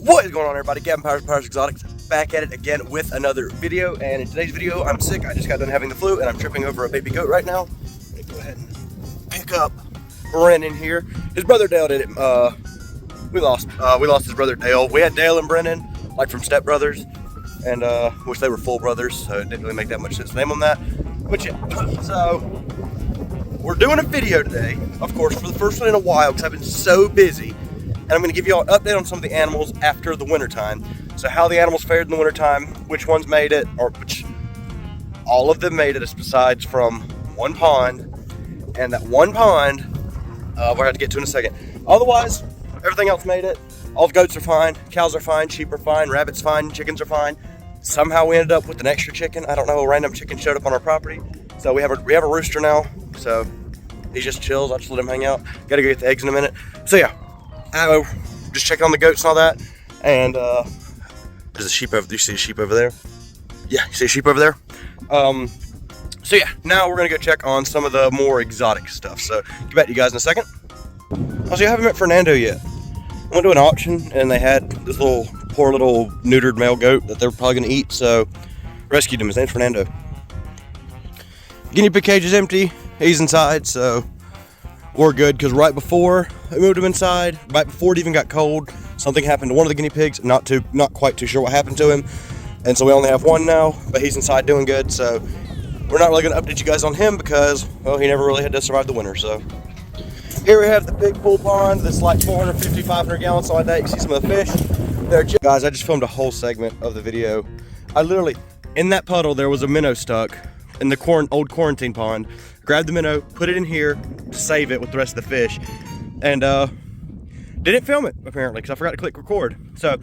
What is going on, everybody? Gavin Powers Exotics back at it again with another video. And in today's video, I'm sick. I just got done having the flu and I'm tripping over a baby goat right now. Let me go ahead and pick up Brennan here. His brother Dale did it. We lost his brother Dale. We had Dale and Brennan, like from Step Brothers, and wish they were full brothers, so it didn't really make that much sense to name them that. But yeah, so we're doing a video today, of course, for the first one in a while because I've been so busy. And I'm going to give you all an update on some of the animals after the winter time. So how the animals fared in the winter time, which ones made it, or which all of them made it, besides from one pond. And that one pond, we're going to get to in a second. Otherwise, everything else made it. All the goats are fine, cows are fine, sheep are fine, rabbits fine, chickens are fine. Somehow we ended up with an extra chicken. I don't know, a random chicken showed up on our property. So we have a rooster now. So he just chills. I just let him hang out. Got to go get the eggs in a minute. So yeah. Just checking on the goats and all that. And there's a sheep over there. You see a sheep over there? Yeah, you see a sheep over there? So yeah, now we're gonna go check on some of the more exotic stuff. So get back to you guys in a second. Also, I haven't met Fernando yet. I went to an auction and they had this poor little neutered male goat that they're probably gonna eat. So rescued him. His name's Fernando. Guinea pig cage is empty. He's inside, so we're good, because right before I moved him inside, right before it even got cold, something happened to one of the guinea pigs. Not quite too sure what happened to him, and so we only have one now, but he's inside doing good. So we're not really going to update you guys on him because, well, he never really had to survive the winter. So here we have the big pool pond that's like 450, 500 gallons on that. You see some of the fish there. Guys, I just filmed a whole segment of the video. I literally, in that puddle, there was a minnow stuck in the old quarantine pond. Grabbed the minnow, put it in here to save it with the rest of the fish, and didn't film it apparently because I forgot to click record. So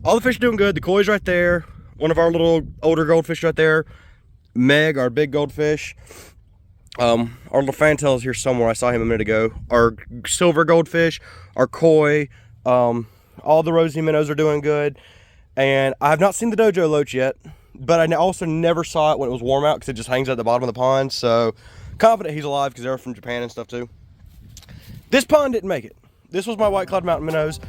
all the fish are doing good. The koi's right there. One of our little older goldfish right there. Meg, our big goldfish. Our little fantail is here somewhere. I saw him a minute ago. Our silver goldfish, our koi, all the rosy minnows are doing good. And I have not seen the dojo loach yet, but I also never saw it when it was warm out because it just hangs at the bottom of the pond. So confident he's alive because they're from Japan and stuff too. This pond didn't make it. This was my white cloud mountain minnows.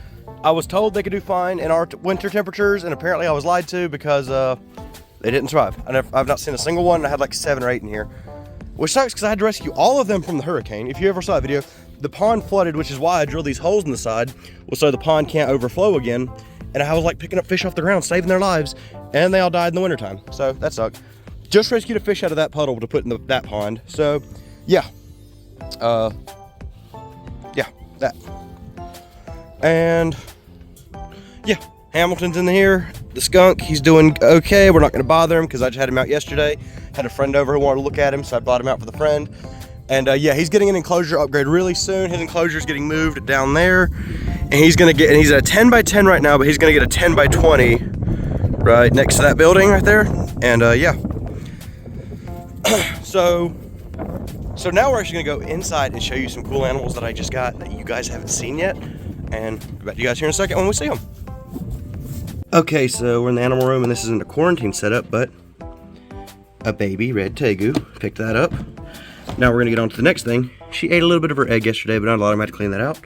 I was told they could do fine in our winter temperatures, and apparently I was lied to because they didn't survive. I've not seen a single one. I had like 7 or 8 in here, which sucks because I had to rescue all of them from the hurricane. If you ever saw that video, the pond flooded, which is why I drilled these holes in the side, so the pond can't overflow again. And I was like picking up fish off the ground, saving their lives, and they all died in the wintertime. So that sucked. Just rescued a fish out of that puddle to put in that pond. So yeah, that. And yeah, Hamilton's in here. The skunk, he's doing okay. We're not gonna bother him because I just had him out yesterday. Had a friend over who wanted to look at him, so I brought him out for the friend. And yeah, he's getting an enclosure upgrade really soon. His enclosure is getting moved down there, and he's at a 10 by 10 right now, but he's gonna get a 10 by 20 right next to that building right there. And yeah. So now we're actually gonna go inside and show you some cool animals that I just got that you guys haven't seen yet, and get back to you guys here in a second when we see them. Okay, so we're in the animal room, and this isn't a quarantine setup, but a baby red tegu. Picked that up. Now we're gonna get on to the next thing. She ate a little bit of her egg yesterday, but not a lot. I'm gonna have to clean that out.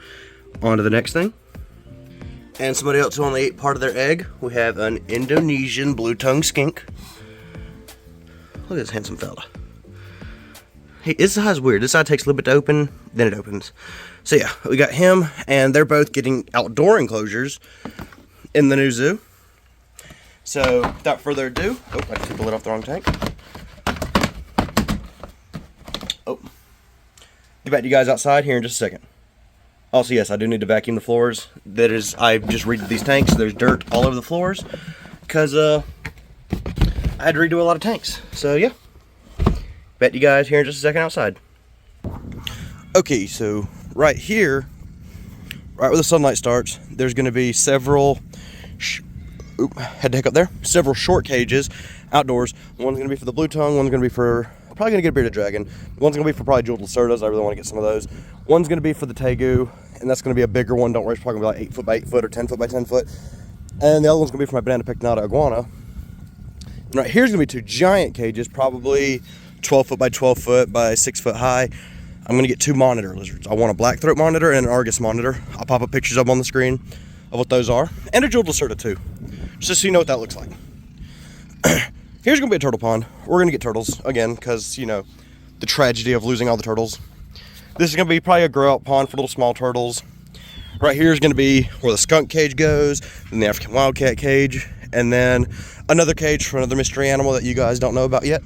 On to the next thing. And somebody else who only ate part of their egg. We have an Indonesian blue-tongued skink. Look at this handsome fella. Hey, this side's weird. This side takes a little bit to open, then it opens. So yeah, we got him, and they're both getting outdoor enclosures in the new zoo. So without further ado, oh, I took the lid off the wrong tank. Oh, get back to you guys outside here in just a second. Also, yes, I do need to vacuum the floors. I've just redid these tanks. So there's dirt all over the floors because I had to redo a lot of tanks. So yeah. Bet you guys here in just a second outside. Okay, so right here, right where the sunlight starts, there's going to be several, several short cages outdoors. One's going to be for the blue tongue, one's going to be for, probably going to get a bearded dragon. One's going to be for probably jeweled lacerdas. I really want to get some of those. One's going to be for the tegu, and that's going to be a bigger one. Don't worry, it's probably going to be like 8 foot by 8 foot or 10 foot by 10 foot. And the other one's going to be for my banana pectinata iguana. And right here's going to be 2 giant cages, probably 12 foot by 12 foot by 6 foot high. I'm gonna get 2 monitor lizards. I want a black throat monitor and an Argus monitor. I'll pop up pictures of them on the screen. of what those are. And a jeweled lacerda too, just so you know what that looks like. Here's gonna be a turtle pond. We're gonna get turtles again, because, you know, the tragedy of losing all the turtles. This is gonna be probably a grow out pond for little small turtles. Right here is gonna be where the skunk cage goes, then the African wildcat cage, and then another cage for another mystery animal that you guys don't know about yet.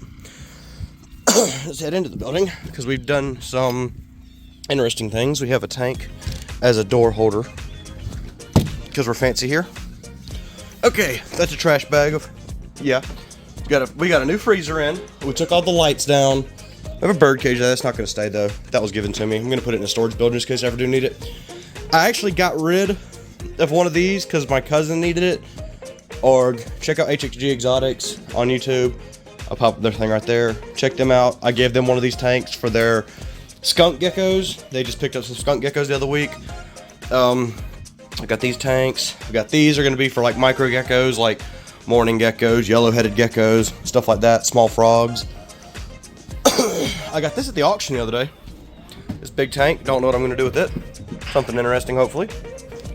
Let's head into the building, because we've done some interesting things. We have a tank as a door holder, because we're fancy here. Okay, that's a trash bag of, yeah. We got a new freezer in. We took all the lights down. I have a bird cage. That's not going to stay though. That was given to me. I'm going to put it in a storage building just in case I ever do need it. I actually got rid of one of these because my cousin needed it. Or check out HXG Exotics on YouTube. I'll pop their thing right there. Check them out. I gave them one of these tanks for their skunk geckos. They just picked up some skunk geckos the other week. I got these tanks. I got these are going to be for like micro geckos, like morning geckos, yellow-headed geckos, stuff like that, small frogs. I got this at the auction the other day. This big tank, don't know what I'm going to do with it. Something interesting, hopefully.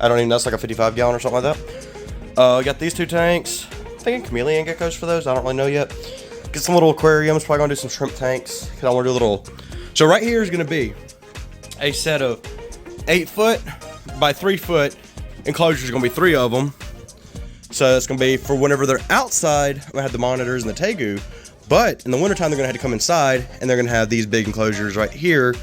I don't even know, that's like a 55 gallon or something like that. I got these two tanks. I'm thinking chameleon geckos for those, I don't really know yet. Get some little aquariums, probably going to do some shrimp tanks, because I want to do a little... So right here is going to be a set of 8 foot by 3 foot enclosures, going to be 3 of them. So it's going to be for whenever they're outside, I'm going to have the monitors and the tegu. But in the wintertime, they're going to have to come inside, and they're going to have these big enclosures right here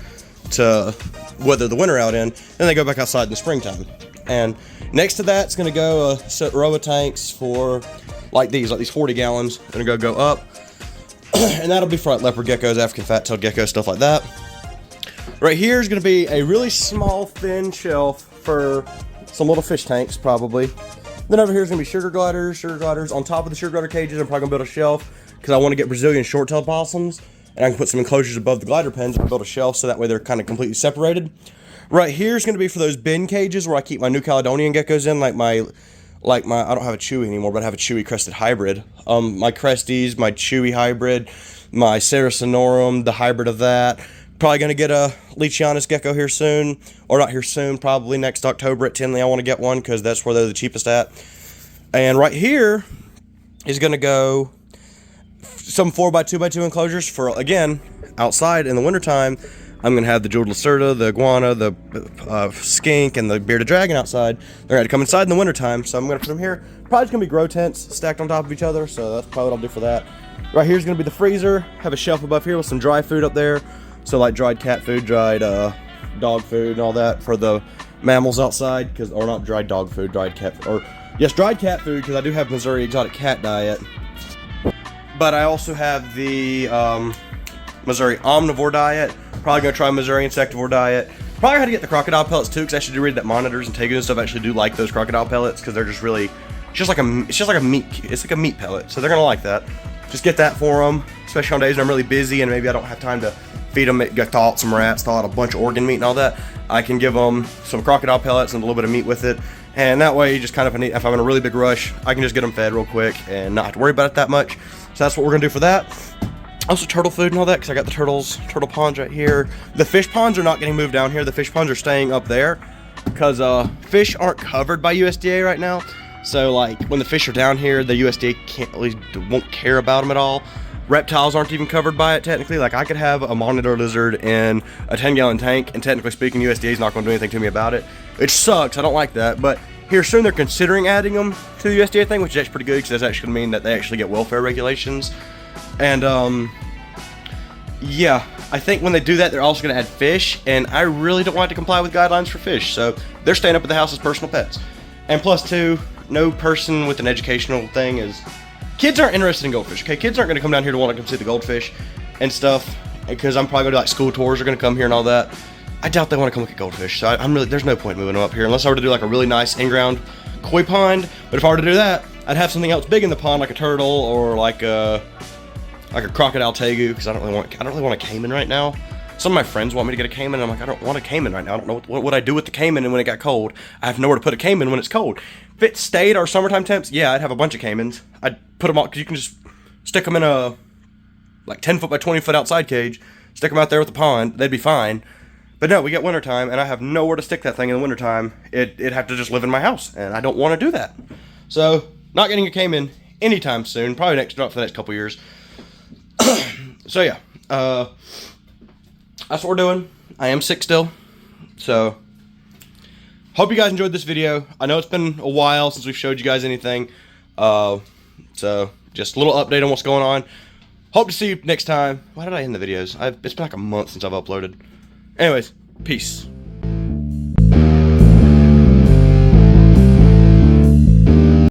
to weather the winter out in. Then they go back outside in the springtime. And next to that, it's going to go a set row of tanks for like these 40 gallons. Going to go up. And that'll be for like leopard geckos, African fat-tailed geckos, stuff like that. Right here is going to be a really small, thin shelf for some little fish tanks, probably. Then over here is going to be sugar gliders. On top of the sugar glider cages, I'm probably going to build a shelf because I want to get Brazilian short-tailed possums. And I can put some enclosures above the glider pens and build a shelf so that way they're kind of completely separated. Right here is going to be for those bin cages where I keep my New Caledonian geckos in, like my I don't have a Chewy anymore, but I have a Chewy crested hybrid. My Cresties, my Chewy hybrid, my Saracenorum, the hybrid of that. Probably going to get a Leachianus gecko here soon, or not here soon, probably next October at Tinley. I want to get one because that's where they're the cheapest at. And right here is going to go some 4x2x2 enclosures for, again, outside in the wintertime. I'm going to have the jeweled lacerda, the iguana, the skink, and the bearded dragon outside. They're going to come inside in the wintertime, so I'm going to put them here. Probably just going to be grow tents stacked on top of each other, so that's probably what I'll do for that. Right here is going to be the freezer. Have a shelf above here with some dry food up there. So like dried cat food, dried dog food, and all that for the mammals outside, or not dried dog food, dried cat food, or yes, dried cat food, because I do have Missouri exotic cat diet. But I also have the Missouri omnivore diet. Probably gonna try Missouri insectivore diet. Probably had to get the crocodile pellets too, because I actually do read that monitors and tegus and stuff actually do like those crocodile pellets, because they're just really, it's just like a meat pellet, so they're gonna like that. Just get that for them, especially on days when I'm really busy and maybe I don't have time to feed them, thaw out some rats, thaw out a bunch of organ meat and all that. I can give them some crocodile pellets and a little bit of meat with it, and that way, just kind of, if I'm in a really big rush, I can just get them fed real quick and not have to worry about it that much. So that's what we're gonna do for that. Also turtle food and all that, because I got the turtle ponds right here. The fish ponds are not getting moved down here. The fish ponds are staying up there because fish aren't covered by USDA right now. So like when the fish are down here, the USDA won't care about them at all. Reptiles aren't even covered by it technically. Like I could have a monitor lizard in a 10-gallon tank, and technically speaking, USDA is not going to do anything to me about it. Which sucks. I don't like that. But here soon they're considering adding them to the USDA thing, which is actually pretty good because that's actually going to mean that they actually get welfare regulations. And yeah, I think when they do that, they're also going to add fish, and I really don't want to comply with guidelines for fish. So they're staying up at the house as personal pets. And plus two, no person with an educational thing is... Kids aren't interested in goldfish, okay? Kids aren't going to come down here to want to come see the goldfish and stuff, because I'm probably going to do like school tours are going to come here and all that. I doubt they want to come look at goldfish, so there's no point moving them up here unless I were to do like a really nice in-ground koi pond. But if I were to do that, I'd have something else big in the pond, like a turtle or like a crocodile tegu, because I don't really want a caiman right now. Some of my friends want me to get a caiman, and I'm like, I don't want a caiman right now. I don't know what would I do with the caiman, and when it got cold, I have nowhere to put a caiman when it's cold. If it stayed our summertime temps, yeah, I'd have a bunch of caimans. I'd put them all, because you can just stick them in a like 10 foot by 20 foot outside cage, stick them out there with the pond, they'd be fine. But no, we get wintertime, and I have nowhere to stick that thing in the wintertime. It'd have to just live in my house, and I don't want to do that. So, not getting a Cayman anytime soon. Probably not for the next couple years. So yeah, that's what we're doing. I am sick still. So, hope you guys enjoyed this video. I know it's been a while since we've showed you guys anything. So, just a little update on what's going on. Hope to see you next time. Why did I end the videos? It's been like a month since I've uploaded. Anyways, peace.